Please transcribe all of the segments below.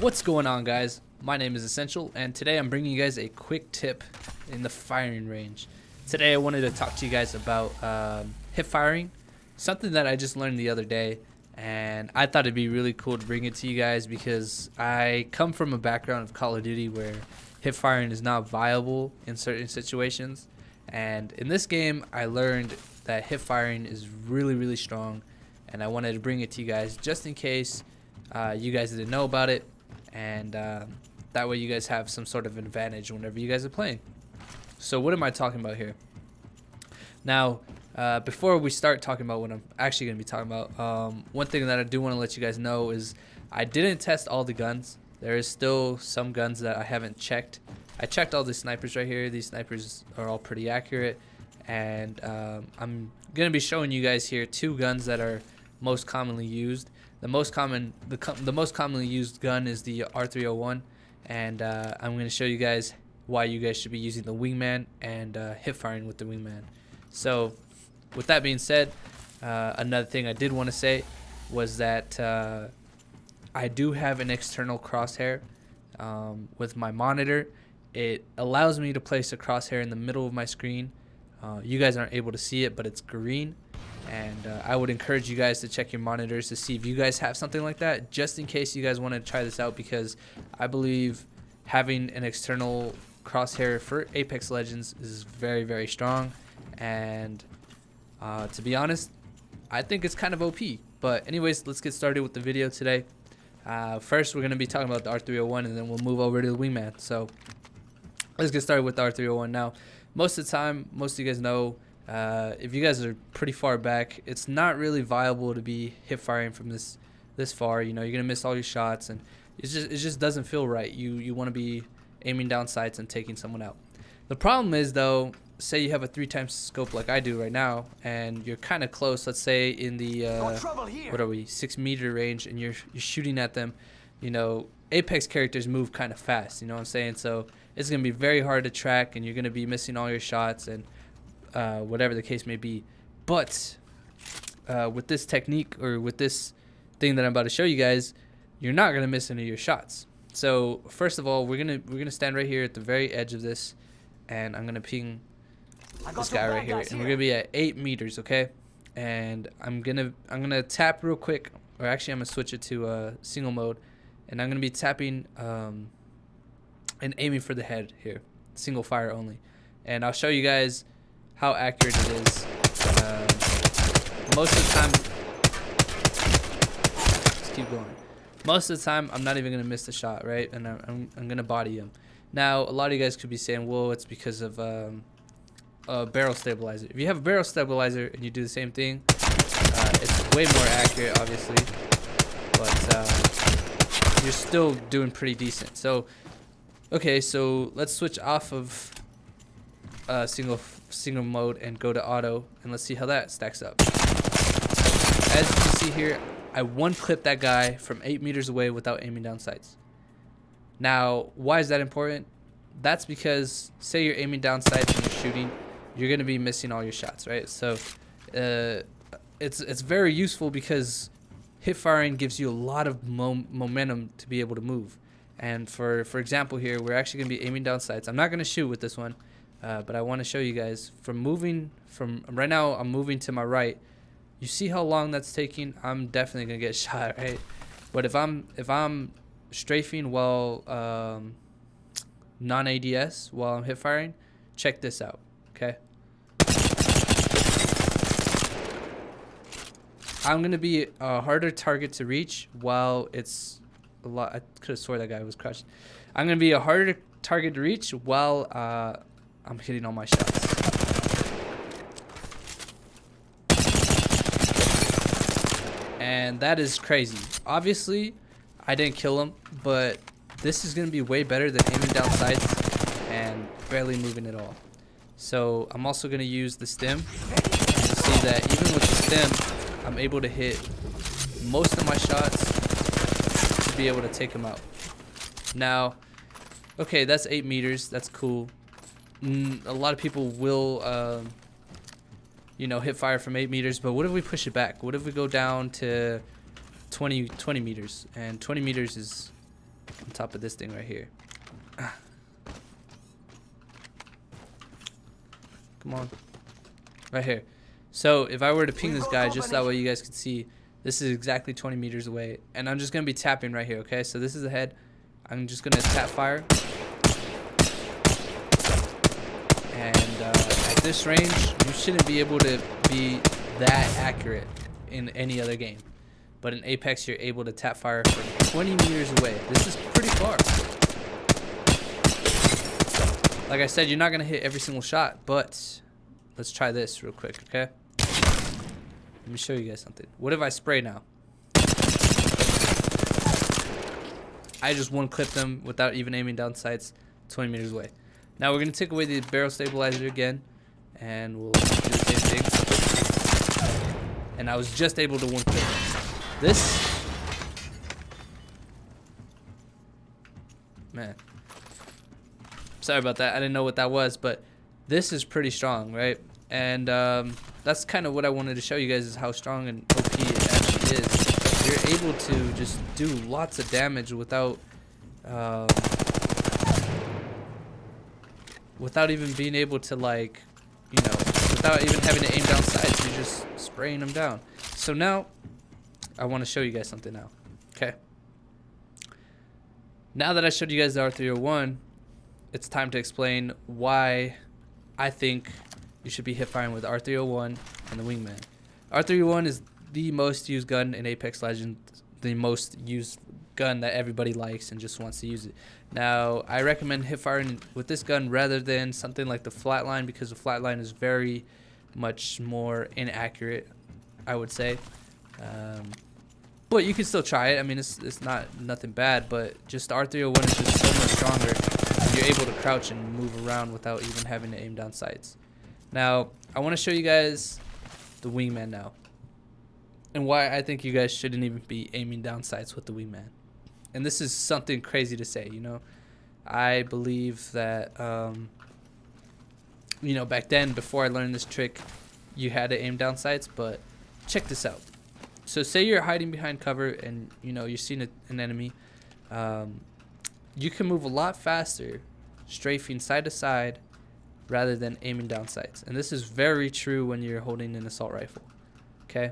What's going on, guys? My name is Essential, and today I'm bringing you guys a quick tip in the firing range. Today I wanted to talk to you guys about hip firing, something that I just learned the other day, and I thought it'd be really cool to bring it to you guys because I come from a background of Call of Duty where hip firing is not viable in certain situations, and in this game I learned that hip firing is really strong, and I wanted to bring it to you guys just in case you guys didn't know about it, and that way you guys have some sort of advantage whenever you guys are playing. So what am I talking about here? Now, before we start talking about what I'm actually going to be talking about, one thing that I do want to let you guys know is I didn't test all the guns. There is still some guns that I haven't checked. I checked all the snipers right here. These snipers are all pretty accurate, and I'm going to be showing you guys here two guns that are most commonly used. The most commonly used gun is the R301, and I'm going to show you guys why you guys should be using the Wingman and hip firing with the Wingman. So with that being said, another thing I did want to say was that I do have an external crosshair with my monitor. It allows me to place a crosshair in the middle of my screen. You guys aren't able to see it, but it's green. And I would encourage you guys to check your monitors to see if you guys have something like that, just in case you guys want to try this out, because I believe having an external crosshair for Apex Legends is very strong. And to be honest, I think it's kind of OP. But anyways, let's get started with the video today. First, we're going to be talking about the R301, and then we'll move over to the Wingman. So let's get started with the R301. Now, most of the time, most of you guys know, if you guys are pretty far back, it's not really viable to be hip firing from this far. You know, you're gonna miss all your shots, and it just doesn't feel right. You want to be aiming down sights and taking someone out. The problem is, though, say you have a 3x scope like I do right now, and you're kind of close. Let's say in the what are we, 6-meter range, and you're shooting at them. You know, Apex characters move kind of fast. You know what I'm saying? So it's gonna be very hard to track, and you're gonna be missing all your shots and whatever the case may be. But with this technique, or with this thing that I'm about to show you guys, you're not gonna miss any of your shots. So first of all, we're gonna stand right here at the very edge of this, and I'm gonna ping this guy right here, and we're gonna be at 8 meters, okay? And I'm gonna tap real quick, or actually I'm gonna switch it to single mode, and I'm gonna be tapping and aiming for the head here, single fire only, and I'll show you guys how accurate it is. Most of the time, just keep going. Most of the time, I'm not even gonna miss the shot, right? And I'm gonna body him. Now, a lot of you guys could be saying, "Well, it's because of a barrel stabilizer." If you have a barrel stabilizer and you do the same thing, it's way more accurate, obviously, but you're still doing pretty decent. So, okay, so let's switch off of single mode and go to auto, and let's see how that stacks up. As you can see here, I one-clipped that guy from 8 meters away without aiming down sights. Now, why is that important? That's because, say you're aiming down sights and you're shooting, you're going to be missing all your shots, right? So it's very useful because hip firing gives you a lot of momentum to be able to move. And for example here, we're actually going to be aiming down sights. I'm not going to shoot with this one. But I want to show you guys from right now. I'm moving to my right. You see how long that's taking? I'm definitely gonna get shot, right? But if I'm strafing while non-ADS while I'm hip firing, check this out, okay? I'm gonna be a harder target to reach while it's a lot. I could have swore that guy was crushed. I'm gonna be a harder target to reach while I'm hitting all my shots. And that is crazy. Obviously, I didn't kill him, but this is going to be way better than aiming down sights and barely moving at all. So I'm also going to use the stim. And you'll see that even with the stim, I'm able to hit most of my shots to be able to take them out. Now, okay, that's 8 meters. That's cool. A lot of people will you know, hip fire from 8 meters, but what if we push it back? What if we go down to 20 meters? And 20 meters is on top of this thing right here. Come on. Right here. So if I were to ping this guy, just that way you guys can see, this is exactly 20 meters away. And I'm just going to be tapping right here, okay? So this is the head. I'm just going to tap fire. And at this range, you shouldn't be able to be that accurate in any other game. But in Apex, you're able to tap fire from 20 meters away. This is pretty far. Like I said, you're not going to hit every single shot, but let's try this real quick, okay? Let me show you guys something. What if I spray now? I just one-clipped them without even aiming down sights 20 meters away. Now we're going to take away the barrel stabilizer again, and we'll do the same thing. And I was just able to one-clip this. Man. Sorry about that. I didn't know what that was, but this is pretty strong, right? And that's kind of what I wanted to show you guys, is how strong and OP it actually is. You're able to just do lots of damage without even being able to, like, you know, without even having to aim down sights. You're just spraying them down. So now I want to show you guys something now. Okay. Now that I showed you guys the R301, it's time to explain why I think you should be hip firing with R301 and the Wingman. R301 is the most used gun in Apex Legends, the most used gun that everybody likes and just wants to use it. Now, I recommend hip firing with this gun rather than something like the Flatline, because the Flatline is very much more inaccurate, I would say. But you can still try it. I mean, it's not nothing bad, but just R301 is just so much stronger. You're able to crouch and move around without even having to aim down sights. Now, I want to show you guys the Wingman now, and why I think you guys shouldn't even be aiming down sights with the Wingman. And this is something crazy to say, you know. I believe that, you know, back then, before I learned this trick, you had to aim down sights, but check this out. So say you're hiding behind cover and, you know, you're seeing an enemy. You can move a lot faster strafing side to side rather than aiming down sights. And this is very true when you're holding an assault rifle. Okay?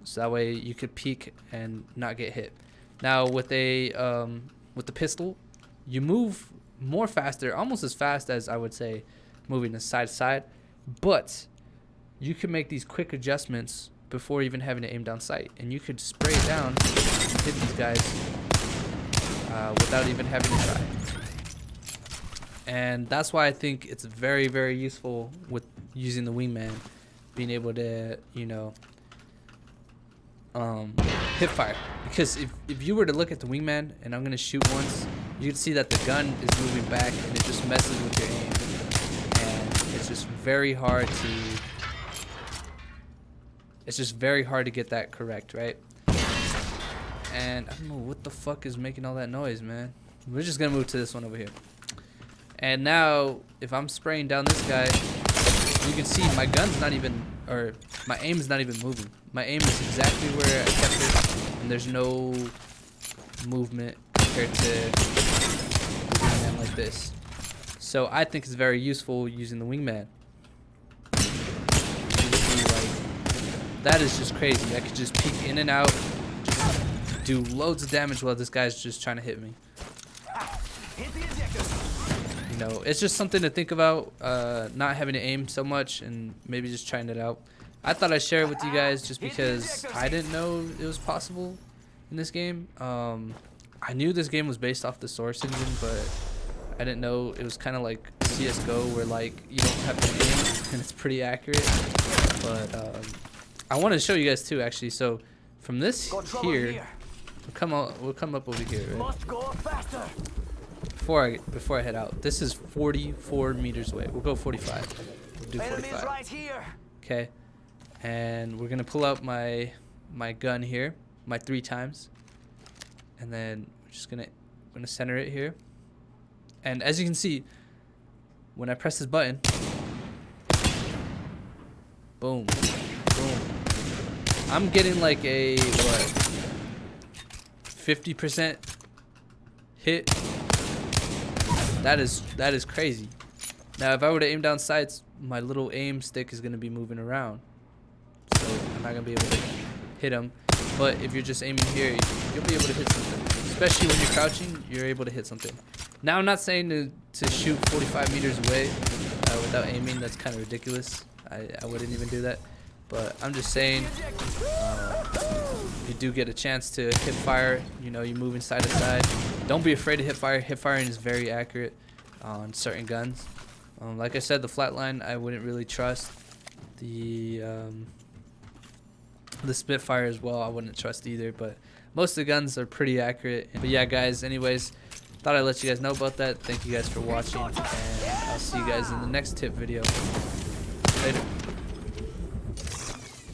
So that way you could peek and not get hit. Now with the pistol, you move more faster, almost as fast as I would say moving to side to side, but you can make these quick adjustments before even having to aim down sight, and you could spray it down and hit these guys without even having to try. And that's why I think it's very, very useful with using the Wingman, being able to, you know, hip fire. Because if you were to look at the Wingman and I'm gonna shoot once, you can see that the gun is moving back and it just messes with your aim, and it's just very hard to get that correct, right? And I don't know what the fuck is making all that noise, man. We're just gonna move to this one over here. And now if I'm spraying down this guy, you can see my gun's not even, or my aim is not even moving. My aim is exactly where I kept it, and there's no movement compared to the Wingman like this. So I think it's very useful using the Wingman. You can see, like, that is just crazy. I could just peek in and out, just do loads of damage while this guy's just trying to hit me. You know, it's just something to think about, not having to aim so much and maybe just trying it out. I thought I'd share it with you guys just because I didn't know it was possible in this game. I knew this game was based off the Source engine, but I didn't know it was kind of like CSGO, where like you don't have to aim and it's pretty accurate. But I want to show you guys too, actually. So from this here, we'll come up over here, right? Before I head out, this is 44 meters away. We'll go 45. We'll do 45. Okay, and we're gonna pull out my gun here, my 3 times, and then we're just gonna center it here. And as you can see, when I press this button, boom, boom, I'm getting like a what, 50% hit. That is crazy. Now if I were to aim down sights, my little aim stick is gonna be moving around, so I'm not gonna be able to hit them. But if you're just aiming here, you'll be able to hit something. Especially when you're crouching, you're able to hit something. Now I'm not saying to shoot 45 meters away without aiming. That's kind of ridiculous. I wouldn't even do that. But I'm just saying, you do get a chance to hip fire. You know, you're moving side to side. Don't be afraid to hip fire. Hip firing is very accurate on certain guns. Like I said, the flatline I wouldn't really trust. The Spitfire as well, I wouldn't trust either. But most of the guns are pretty accurate. But yeah, guys. Anyways, thought I'd let you guys know about that. Thank you guys for watching, and I'll see you guys in the next tip video. Later.